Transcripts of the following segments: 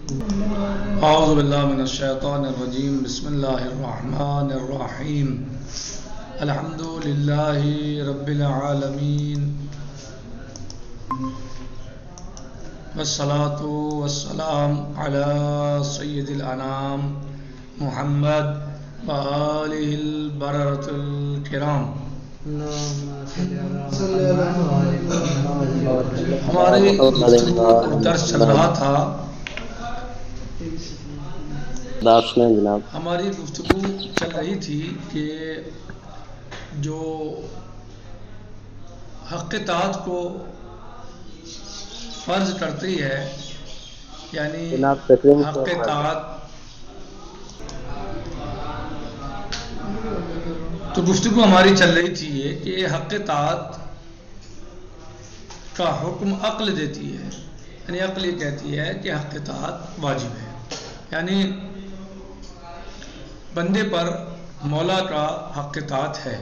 اعوذ باللہ من الشیطان الرجیم بسم اللہ الرحمن الرحیم الحمد للہ رب العالمین والصلاة والسلام علی سید الانام محمد وآلہ البررۃ الکرام۔ ہمارے درس چل رہا تھا، ہماری گفتگو چل رہی تھی کہ جو حق اطاعت کو فرض کرتی ہے، یعنی حق اطاعت، تو گفتگو ہماری چل رہی تھی یہ کہ حق اطاعت کا حکم عقل دیتی ہے، یعنی عقل یہ کہتی ہے کہ حق اطاعت واجب ہے، یعنی بندے پر مولا کا حق اطاعت ہے۔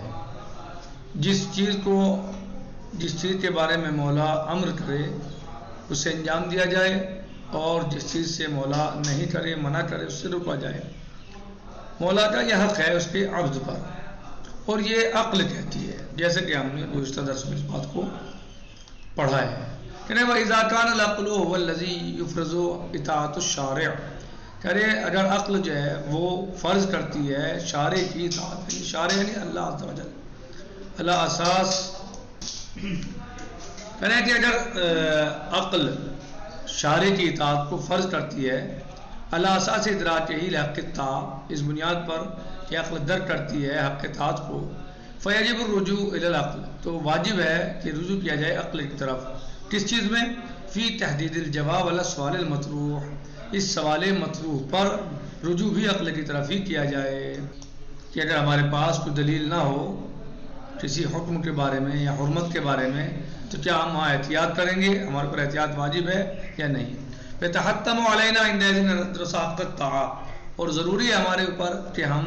جس چیز کے بارے میں مولا امر کرے اسے انجام دیا جائے، اور جس چیز سے مولا نہیں کرے، منع کرے، اس سے رکا جائے۔ مولا کا یہ حق ہے اس کے عبد پر، اور یہ عقل کہتی ہے، جیسے کہ ہم نے گزشتہ درس میں اس بات کو پڑھا ہے کہ وَإِذَا كَانَ الْعَقْلُ هُوَ الَّذِي يُفْرِضُ اطاعة الشَّارِعِ، کہ اگر عقل جو ہے وہ فرض کرتی ہے شارع کی اطاعت، شارع یعنی اللہ عز و جل، اللہ اساس، کہنا کہ اگر عقل شارع کی اطاعت کو فرض کرتی ہے اللہ اساس ادراک ہی حق اطاعت، اس بنیاد پر کہ عقل درک کرتی ہے حق اطاعت کو، فیجب الرجوع الی العقل، تو واجب ہے کہ رجوع کیا جائے عقل کی طرف۔ کس چیز میں؟ فی تحدید الجواب علی السؤال المطروح، اس سوال مطروح پر رجوع بھی عقل کی طرف ہی کیا جائے، کہ اگر ہمارے پاس کوئی دلیل نہ ہو کسی حکم کے بارے میں یا حرمت کے بارے میں، تو کیا ہم وہاں احتیاط کریں گے؟ ہمارے پر احتیاط واجب ہے یا نہیں؟ فَيَتَحَتَّمُ عَلَيْنَا عِنْدَئِذٍ أَن نَدْرُسَ حَقَّ الطَّاعَةِ، اور ضروری ہے ہمارے اوپر کہ ہم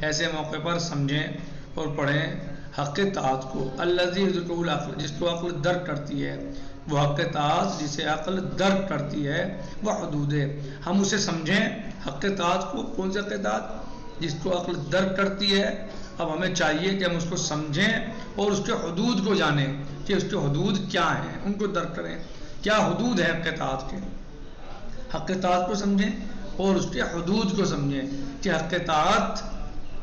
ایسے موقع پر سمجھیں اور پڑھیں حق اطاعت کو، الذی یدرکہ العقل، جس کو عقل درک کرتی ہے، وہ حق اطاعت جسے عقل درک کرتی ہے، وہ حدود ہے، ہم اسے سمجھیں حق اطاعت کو۔ کون سے حق اطاعت؟ جس کو عقل درک کرتی ہے۔ اب ہمیں چاہیے کہ ہم اس کو سمجھیں اور اس کے حدود کو جانیں کہ اس کے حدود کیا ہیں، ان کو درک کریں، کیا حدود ہے حق اطاعت کے، حق اطاعت کو سمجھیں اور اس کے حدود کو سمجھیں کہ حق اطاعت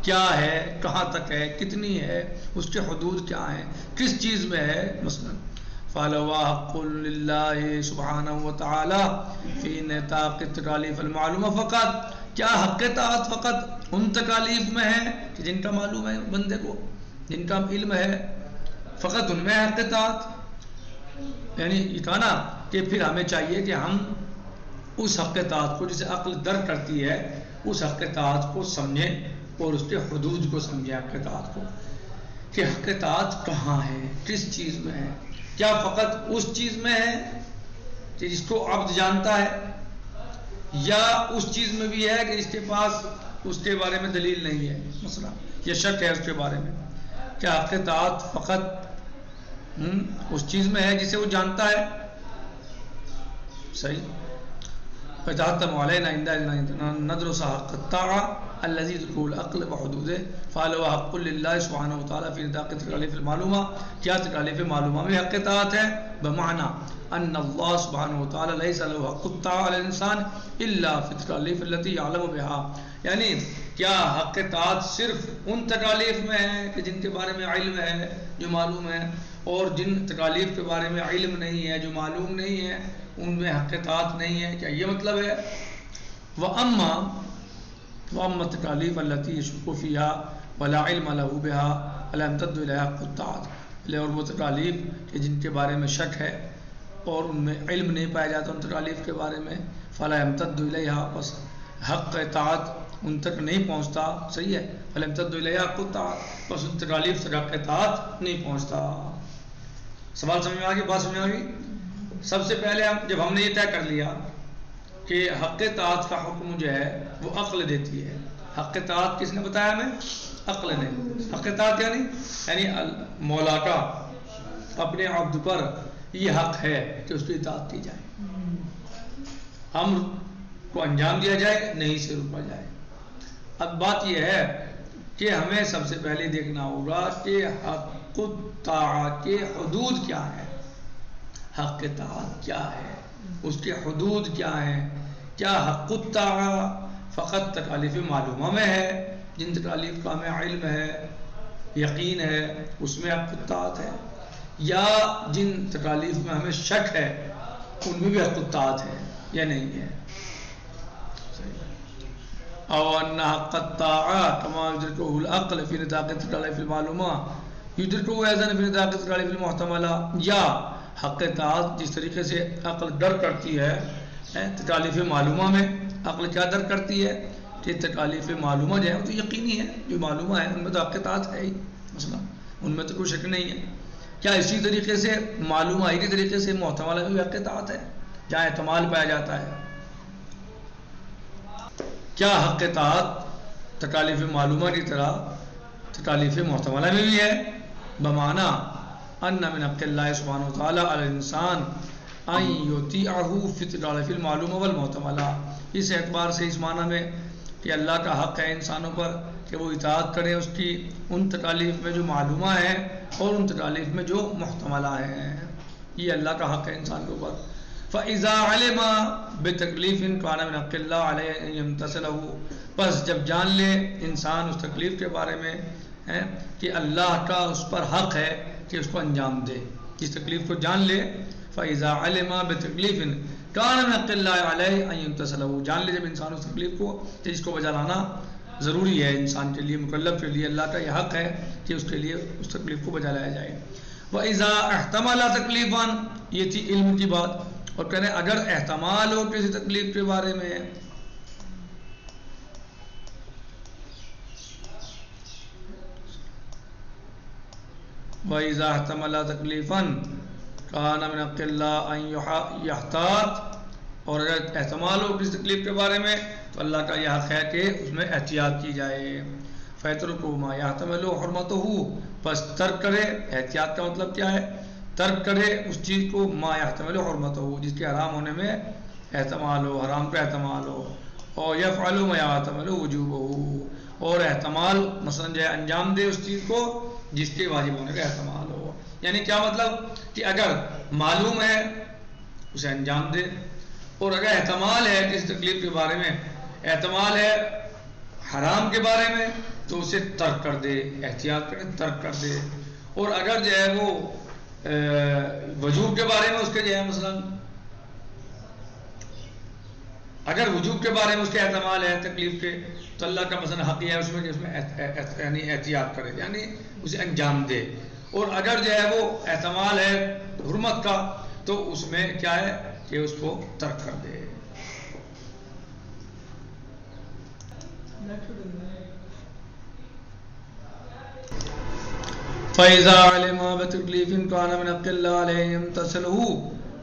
کیا ہے، کہاں تک ہے، کتنی ہے، اس کے حدود کیا ہیں، کس چیز میں ہے۔ مثلا فَلَوَا حَقٌّ لِلَّهِ سُبْحَانَهُ وَتَعَالَى فِي نِطَاقِ التَّكَالِيفِ الْمَعْلُومَةِ فقط، کیا حق اطاعت فقط ان تکالیف میں ہے کہ جن کا معلوم ہے بندے کو، جن کا علم ہے، فقط ان میں حق اطاعت؟ یعنی یہ کہا نا کہ پھر ہمیں چاہیے کہ ہم اس حق اطاعت کو جسے عقل درک کرتی ہے، اس حق اطاعت کو سمجھیں اور اس کے حدود کو سمجھیں حق اطاعت کو، کہ حق اطاعت کہاں ہے، کس چیز میں ہے، کیا فقط اس چیز میں ہے کہ جس کو عبد جانتا ہے، یا اس چیز میں بھی ہے کہ جس کے پاس اس کے بارے میں دلیل نہیں ہے، مثلا یہ شک ہے اس کے بارے میں؟ کیا حق اطاعت فقط اس چیز میں ہے جسے وہ جانتا ہے؟ صحیح۔ فَيَتَحَتَّمُ عَلَيْنَا عِنْدَئِذٍ أَن نَدْرُسَ حَقَّ الطَّاعَةِ الَّذِي يُدْرِكُهُ الْعَقْلُ وَحُدُودُهُ فَلَوَا حَقٌّ لِلَّهِ سُبْحَانَهُ وَتَعَالَى فِي نِطَاقِ التَّكَالِيفِ الْمَعْلُومَةِ، کیا تکالیف معلومہ میں حق اطاعت ہے؟ بمعنی ان اللہ سبحانہ وتعالی لیس له حق الطاعة على الانسان الا في التکالیف التي يعلم بها، یعنی کیا حق اطاعت صرف ان تکالیف میں ہے کہ جن کے بارے میں علم ہے، جو معلوم ہے، اور جن تکالیف کے بارے میں علم نہیں ہے، جو معلوم نہیں ہے، ان میں حق اطاعت نہیں ہے؟ کیا یہ مطلب ہے؟ وَأَمَّا التَّكَالِيفُ الَّتِي يَشُكُّ فِيهَا وَلَا عِلْمَ لَهُ بِهَا فَلَا يَمْتَدُّ إِلَيْهَا حَقُّ الطَّاعَةِ، اور وہ تکالیف کہ جن کے بارے میں شک ہے اور ان میں علم نہیں پایا جاتا ان تکالیف کے بارے میں، فَلَا يَمْتَدُّ إِلَيْهَا، بس حق اطاعت ان تک نہیں پہنچتا، صحیح ہے، فَلَا يَمْتَدُّ إِلَيْهَا حَقُّ الطَّاعَةِ، بس ان تکالیف سے حق اطاعت نہیں پہنچتا۔ سوال سمجھ میں آ گئی؟ بات سمجھ میں آ گئی؟ سب سے پہلے جب ہم نے یہ طے کر لیا کہ حق اطاعت کا حکم جو ہے وہ عقل دیتی ہے، حق اطاعت کس نے بتایا ہمیں؟ عقل نے۔ حق اطاعت یعنی مولا کا اپنے عبد پر یہ حق ہے کہ اس کی اطاعت کی جائے، امر کو انجام دیا جائے، نہیں سے روکا جائے۔ اب بات یہ ہے کہ ہمیں سب سے پہلے دیکھنا ہوگا کہ حق الطاعہ کے حدود کیا ہے، حق اطاعت کیا ہے، اس کے حدود کیا ہیں۔ کیا حق الطاعہ فقط تکالیف معلومہ میں ہے، جن تکالیف کا ہمیں علم ہے، یقین ہے، اس میں حق الطاعت ہے، یا جن تکالیف میں ہمیں شک ہے ان میں بھی حق الطاعت ہے یا نہیں ہے؟ او ان حق الطاعہ کما یدرکہ العقل فی نطاق تکالیف المعلومہ یدرکہ ایضا فی نطاق تکالیف المحتملہ، یا حق اطاعت جس طریقے سے عقل در کرتی ہے تکالیف معلومہ میں، عقل کیا در کرتی ہے کہ تکالیف معلومہ جو ہے وہ تو یقینی ہے، جو معلومہ ہے ان میں تو حق اطاعت ہے ہی، مثلا ان میں تو کوئی شک نہیں ہے۔ کیا اسی طریقے سے معلومہ ہی کے طریقے سے محتملہ میں بھی حق اطاعت ہے، جہاں احتمال پایا جاتا ہے؟ کیا حق اطاعت تکالیف معلومہ کی طرح تکالیف محتملہ میں بھی ہے؟ بمعنی ان من حق اللہ سبحانہ وتعالی علی الانسان ان یطیعہ فی تکالیف المعلومہ والمحتملہ، اس اعتبار سے اس معنی میں کہ اللہ کا حق ہے انسانوں پر کہ وہ اطاعت کریں اس کی ان تکالیف میں جو معلومہ ہیں اور ان تکالیف میں جو محتملہ ہیں، یہ اللہ کا حق ہے انسان کے اوپر۔ فَإِذَا عَلِمَ بِتَكْلِيفٍ كَانَ مِنْ حَقِّ اللَّهِ عَلَيْهِ أَنْ يَمْتَثِلَهُ، پس جب جان لے انسان اس تکلیف کے بارے میں کہ اللہ کا اس پر حق ہے کہ اس کو انجام دے، اس تکلیف کو جان لے، فَإِذَا عَلِمَ بِتَكْلِيفٍ كَانَ مِنْ حَقِّ اللَّهِ عَلَيْهِ أَنْ يَمْتَثِلَهُ، جان لے جب انسان اس تکلیف کو کہ اس کو بجا لانا ضروری ہے انسان کے لیے، مکلف کے لیے، اللہ کا یہ حق ہے کہ اس کے لیے اس تکلیف کو بجا لایا جائے۔ وَإِذَا احْتَمَلَ تَكْلِيفًا، یہ تھی علم کی بات، اور کہنے اگر احتمال ہو کسی تکلیف کے بارے میں، وَإِذَا احْتَمَلَ تَكْلِيفًا كَانَ مِنْ حَقِّ اللَّهِ أَنْ يَحْتَاطَ، اور اگر احتمال ہو کسی تکلیف کے بارے میں تو اللہ کا یہ حق ہے کہ اس میں احتیاط کی جائے۔ فَيَتْرُكُ مَا يَحْتَمِلُ حُرْمَتُهُ، پس ترک کرے، احتیاط کا مطلب کیا ہے؟ ترک کرے اس چیز کو ما يحتمل حرمتہ، جس کے حرام ہونے میں احتمال ہو، حرام کا احتمال ہو، اور یفعل ما يحتمل وجوبہ، اور احتمال مثلا جو ہے انجام دے اس چیز کو جس کے واجب ہونے کا احتمال ہو۔ یعنی کیا مطلب کہ اگر معلوم ہے اسے انجام دے، اور اگر احتمال ہے کسی تکلیف کے بارے میں، احتمال ہے حرام کے بارے میں، تو اسے ترک کر دے، احتیاط کرے ترک کر دے۔ اور اگر جو ہے وہ وجوب کے بارے میں اس کے جو ہے مثلا اگر وجوب کے بارے میں اس کے احتمال ہے تکلیف کے، تو اللہ کا مثلا حق یہ ہے اس میں کہ اس میں یعنی احتیاط کرے، یعنی اسے انجام دے۔ اور اگر جو ہے وہ احتمال ہے حرمت کا، تو اس میں کیا ہے کہ اس کو ترک کر دے۔ فَإِذَا عَلِمَ بِتَكْلِيفٍ كَانَ مِنْ حَقِّ اللَّهِ عَلَيْهِ يَمْتَثِلُهُ،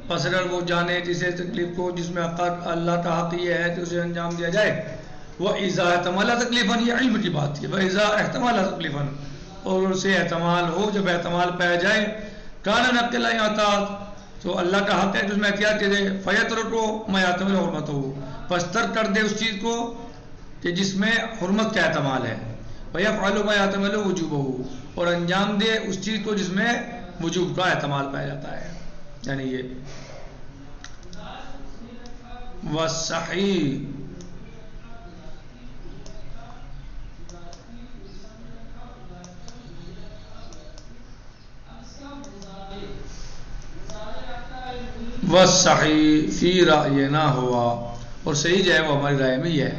پس اگر وہ جانے جسے تکلیف کو جس میں اللہ کا حق یہ ہے کہ اسے انجام دیا جائے، وَإِذَا احْتَمَلَ تَكْلِيفًا، یہ علم کی بات ہے، وَإِذَا احْتَمَلَ تَكْلِيفًا، اور اسے احتمال ہو، جب احتمال پایا جائے، كَانَ مِنْ حَقِّ اللَّهِ يَحْتَاطُ، تو اللہ کا حق ہے کہ اس میں احتیاط کیے جائے، فَيَتْرُكُ مَا يَحْتَمِلُ حُرْمَتَهُ، پس ترک کر دے اس چیز کو کہ جس میں حرمت کا احتمال ہے، وَيَفْعَلُ مَا يَحْتَمِلُ وُجُوبَهُ، اور انجام دے اس چیز کو جس میں وجوب کا احتمال پایا جاتا ہے۔ یعنی یہ وَالصَّحِيحُ، وَالصَّحِيحُ فِي رَأْيِنَا ہوا، اور صحیح جو ہے وہ ہماری رائے میں یہ ہے،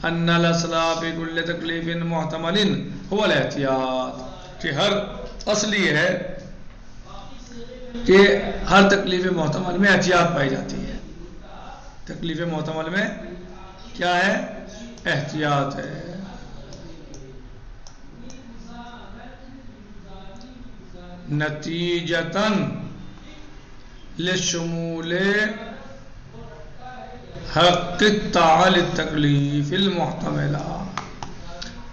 أَنَّ الْأَصْلَ فِي كُلِّ تَكْلِيفٍ مُحْتَمَلٍ هُوَ الْاحْتِياطُ، کہ ہر اصل یہ ہے کہ ہر تکلیف محتمل میں احتیاط پائی جاتی ہے۔ تکلیف محتمل میں کیا ہے؟ احتیاط ہے۔ نتیجتاً لشمول حق الطاعة للتکلیف المحتملہ،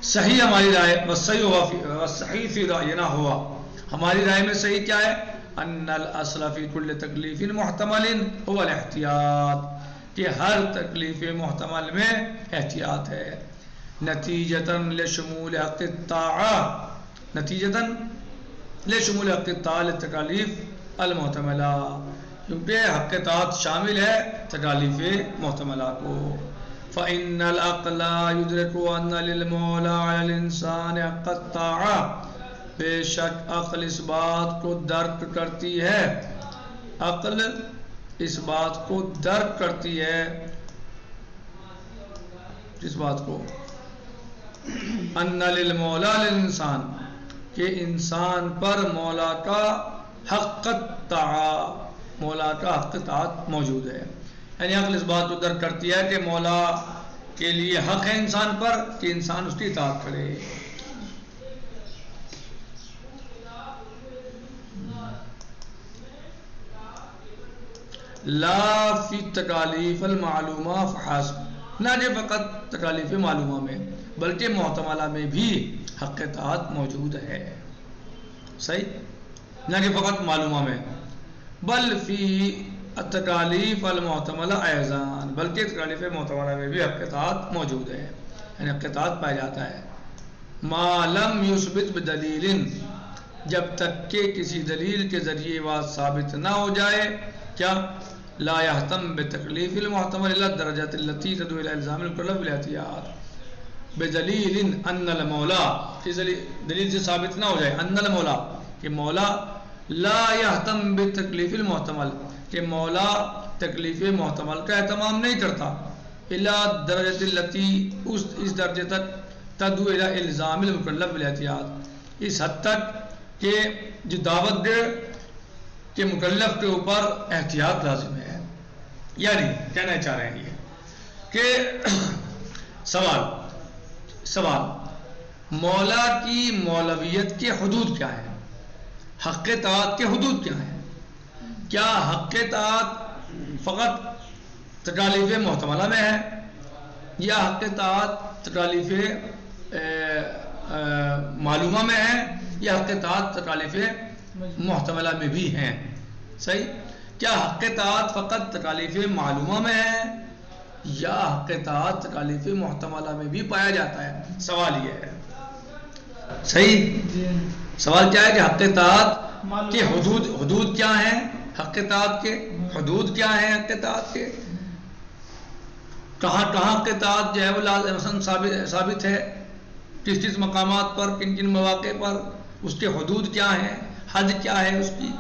صحیح ہماری رائے، والصحیح فی رأینا ہوا، ہماری رائے میں صحیح کیا ہے؟ ان الاصل فی کل تکلیف محتمل هو الاحتیاط، کہ ہر تکلیف محتمل میں احتیاط ہے. نتیجتاً لشمول حق الطاعہ، نتیجتاً لشمول حق الطاعہ للتکالیف المحتملہ، کیونکہ حق طاعت شامل ہے تکالیف محتملہ کو. فإن العقل يدرك أن للمولى على الإنسان حق الطاعة، بے شک عقل اس بات کو درک کرتی ہے، عقل اس بات کو درک کرتی ہے، اس بات کو ان للمولا للانسان، کہ انسان پر مولا کا حق الطاعہ، مولا کا حق طاعت موجود ہے. یعنی عقل اس بات کو درک کرتی ہے کہ مولا کے لیے حق ہے انسان پر کہ انسان اس کی اطاعت کرے. لا فی تکالیف المعلومہ فحسب، نہ کہ فقط تکالیف معلومہ میں بلکہ محتملہ میں بھی حق طاعت موجود ہے. صحیح، نہ کہ فقط معلومہ میں، بل فی التکالیف المحتملہ ایضاً، بلکہ تکالیف محتملہ میں بھی حق طاعت موجود ہے، یعنی حق طاعت پایا جاتا ہے. ما لم یثبت بدلیل، جب تک کہ کسی دلیل کے ذریعے بات ثابت نہ ہو جائے. کیا؟ لا يهتم بتکلیف المحتمل الا الدرجات التي تدعو الى الزام المکلف بالاحتیاط بدلیل ان المولا، اس دلیل سے ثابت نہ ہو جائے ان المولا، کہ مولا لا يهتم بتکلیف المحتمل، کہ مولا تکلیف محتمل کا اہتمام نہیں کرتا، الا الدرجات التي، اس درجے تک، تدعو الى الزام المکلف بالاحتیاط، اس حد تک کہ جو دعوت دے کہ مکلف کے اوپر احتیاط لازم ہے. یعنی کہنا چاہ رہے ہیں یہ کہ سوال مولا کی مولویت کے حدود کیا ہیں، حق طاعت کے حدود کیا ہیں؟ کیا حق طاعت فقط تکالیف محتملہ میں ہے، یا حق طاعت تکالیف معلومہ میں ہے، یا حق طاعت تکالیف محتملہ میں بھی ہیں؟ صحیح، کیا حق طاعت فقط تکالیف معلومہ میں ہے، یا حق طاعت تکالیف محتملہ میں بھی پایا جاتا ہے؟ سوال یہ ہے. صحیح، سوال کیا ہے کہ حق طاعت کے حدود کیا ہیں، حق طاعت کے حدود کیا ہیں، حق طاعت کے کہاں حق طاعت جو ہے وہ لازم ثابت ہے، کس مقامات پر، کن مواقع پر، اس کے حدود کیا ہیں، حد کیا ہے اس کی.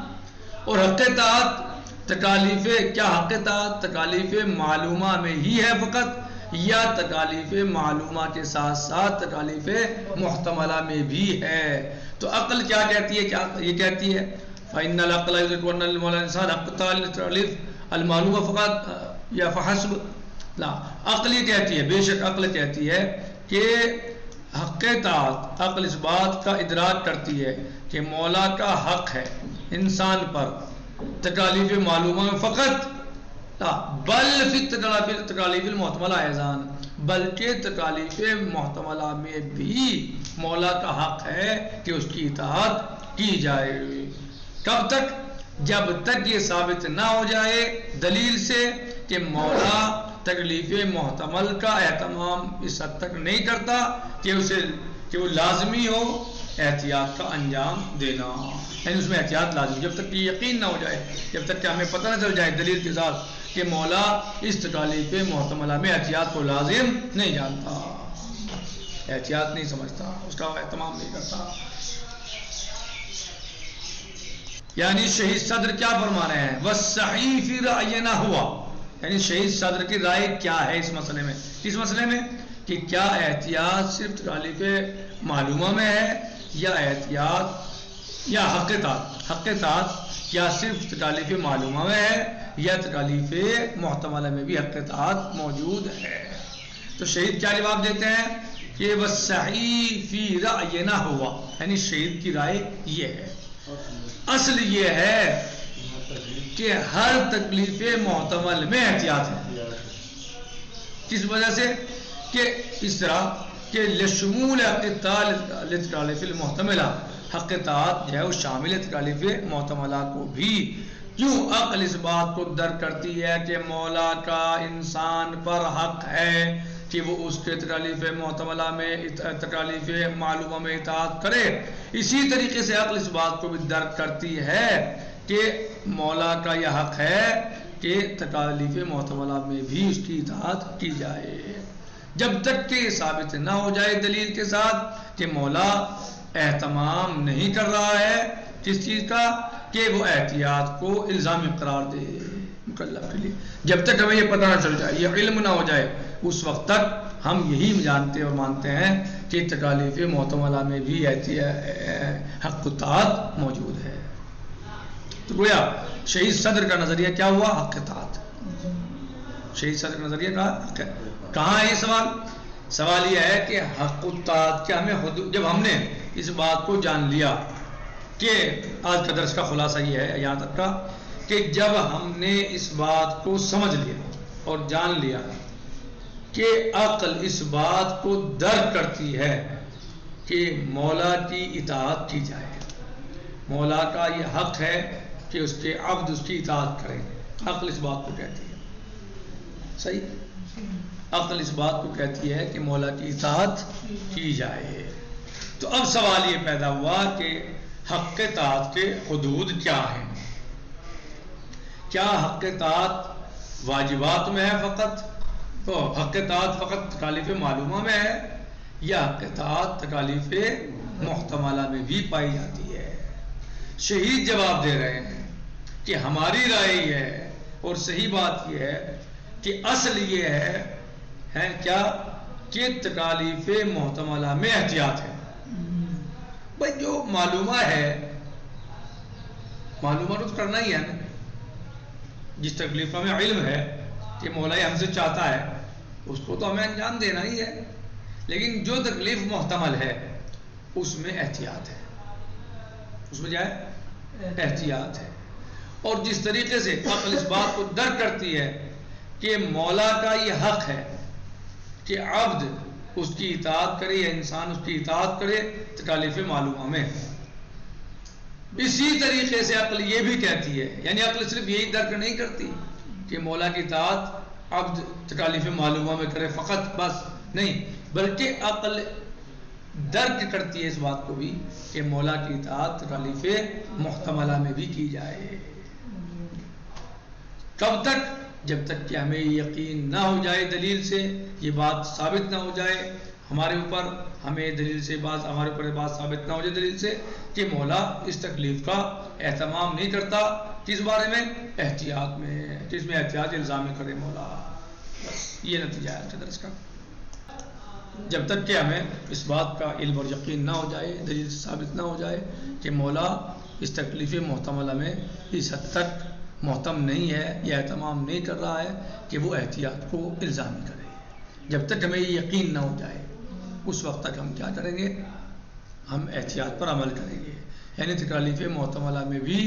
اور حق طاعت تکالیف، کیا حق طاعت تکالیف معلومہ میں ہی ہے فقط، یا تکالیف معلومہ کے ساتھ ساتھ تکالیف محتملہ میں بھی ہے؟ تو عقل کیا کہتی ہے؟ کیا یہ کہتی ہے فإن العقل يدرك أن المولى الإنسان حق التکالیف المعلومہ فقط یا فحسب. لا، عقل یہ کہتی ہے، بے شک عقل کہتی ہے کہ حق طاعت، عقل اس بات کا ادراک کرتی ہے کہ مولا کا حق ہے انسان پر تکالیف معلومہ میں فقط، بل فی تکالیف المحتملہ ایضاً، بلکہ تکالیف محتملہ میں بھی مولا کا حق ہے کہ اس کی اطاعت کی جائے. کب تک؟ جب تک یہ ثابت نہ ہو جائے دلیل سے کہ مولا تکلیف محتمل کا اہتمام اس حد تک نہیں کرتا کہ وہ لازمی ہو احتیاط کا انجام دینا، یعنی اس میں احتیاط لازم. جب تک کہ یقین نہ ہو جائے، جب تک کہ ہمیں پتہ نہ چل جائے دلیل کے ساتھ کہ مولا اس تکالیف محتملہ میں احتیاط کو لازم نہیں جانتا، احتیاط نہیں سمجھتا، اس کا اہتمام نہیں کرتا. یعنی شہید صدر کیا فرما رہے ہیں؟ وَالصَّحِيحِ فِي رَأْيِنَا هُوَ، یعنی شہید صدر کی رائے کیا ہے اس مسئلے میں؟ کس مسئلے میں؟ کہ کیا احتیاط صرف تکالیف معلومہ میں ہے، یا احتیاط یا حق طاعت کیا صرف تکالیف معلومہ میں ہے، یا تکالیف محتملہ میں بھی حق طاعت موجود ہے؟ تو شہید کیا جواب دیتے ہیں کہ وَالصَّحِيحِ فِي رَأْيِنَا هُوَ، یعنی شہید کی رائے یہ ہے، اصل یہ ہے کہ ہر تکلیف محتمل میں احتیاط ہے. کس وجہ سے؟ کہ اس طرح کہ لشمول حق تکالیف المحتملہ، حق طاعت جو ہے وہ شامل تکالیف محتملہ کو بھی. کیوں عقل اس بات کو درک کرتی ہے کہ مولا کا انسان پر حق ہے کہ وہ اس کے تکالیف محتملہ میں تکالیف معلومہ میں اطاعت کرے. اسی طریقے سے عقل اس بات کو بھی درک کرتی ہے کہ مولا کا یہ حق ہے کہ تکالیف محتملہ میں بھی اس کی اطاعت کی جائے، جب تک کہ یہ ثابت نہ ہو جائے دلیل کے ساتھ کہ مولا اہتمام نہیں کر رہا ہے کس چیز کا، کہ وہ احتیاط کو الزامی قرار دے مکلف کے لیے. جب تک ہمیں یہ پتہ نہ چل جائے، یہ علم نہ ہو جائے، اس وقت تک ہم یہی جانتے اور مانتے ہیں کہ تکالیف محتملہ میں بھی حق اطاعت موجود ہے. تو گویا شہید صدر کا نظریہ کیا ہوا؟ حق اطاعت. شہید صدر کا نظریہ کہاں ہے یہ سوال؟ سوال یہ ہے کہ حق اطاعت کیا ہمیں جب ہم نے اس بات کو جان لیا، کہ آج کا درس کا خلاصہ یہ ہے یہاں تک کا، کہ جب ہم نے اس بات کو سمجھ لیا اور جان لیا کہ عقل اس بات کو درک کرتی ہے کہ مولا کی اطاعت کی جائے، مولا کا یہ حق ہے کہ اس کے عبد اس کی اطاعت کریں، عقل اس بات کو کہتی ہے. صحیح، عقل اس بات کو کہتی ہے کہ مولا کی اطاعت کی جائے. تو اب سوال یہ پیدا ہوا کہ حق اطاعت کے حدود کیا ہیں؟ کیا حق اطاعت واجبات میں ہے فقط، تو حق اطاعت فقط تکالیف معلومہ میں ہے، یا حق اطاعت تکالیف محتملہ میں بھی پائی جاتی ہے؟ شہید جواب دے رہے ہیں کہ ہماری رائے یہ ہے اور صحیح بات یہ ہے کہ اصل یہ ہے کیا کہ تکالیف محتملہ میں احتیاط ہے. بھائی جو معلومہ ہے، معلومہ تو کرنا ہی ہے نا، جس تکلیف کا ہمیں علم ہے کہ مولا ہم سے چاہتا ہے اس کو تو ہمیں انجام دینا ہی ہے، لیکن جو تکلیف محتمل ہے اس میں احتیاط ہے، اس میں کیا ہے؟ احتیاط ہے. اور جس طریقے سے عقل اس بات کو درک کرتی ہے کہ مولا کا یہ حق ہے کہ عبد اس کی اطاعت کرے یا انسان اس کی اطاعت کرے تکالیف معلومہ میں، اسی طریقے سے عقل یہ بھی کہتی ہے، یعنی عقل صرف یہی درک نہیں کرتی کہ مولا کی اطاعت عبد تکالیف معلومہ میں کرے فقط، بس نہیں، بلکہ عقل درک کرتی ہے اس بات کو بھی کہ مولا کی اطاعت تکالیف محتملہ میں بھی کی جائے. کب تک؟ جب تک کہ ہمیں یقین نہ ہو جائے دلیل سے، یہ بات ثابت نہ ہو جائے ہمارے اوپر، ہمیں دلیل سے بات، ہمارے اوپر بات ثابت نہ ہو جائے دلیل سے کہ مولا اس تکلیف کا اہتمام نہیں کرتا، کس بارے میں؟ احتیاط میں، جس میں احتیاط الزامی کرے مولا. بس یہ نتیجہ ہے آج درس کا. جب تک کہ ہمیں اس بات کا علم اور یقین نہ ہو جائے، دلیل سے ثابت نہ ہو جائے کہ مولا اس تکلیف محتملہ میں اس حد تک محتم نہیں ہے یا اہتمام نہیں کر رہا ہے کہ وہ احتیاط کو الزامی کرے، جب تک ہمیں یہ یقین نہ ہو جائے اس وقت تک ہم کیا کریں گے؟ ہم احتیاط پر عمل کریں گے. یعنی تکالیف محتملہ میں بھی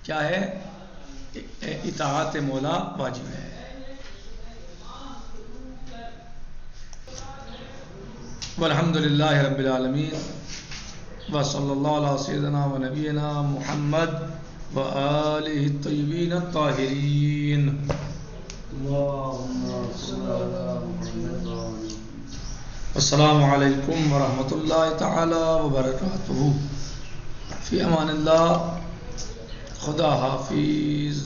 کیا ہے؟ اطاعت مولا واجب ہے. والحمد للہ رب العالمین وصلی اللہ علیہ سیدنا و نبینا محمد وآلہ الطیبین الطاہرین. السلام علیکم ورحمۃ اللہ تعالی وبرکاتہ. فی امان اللہ. خدا حافظ.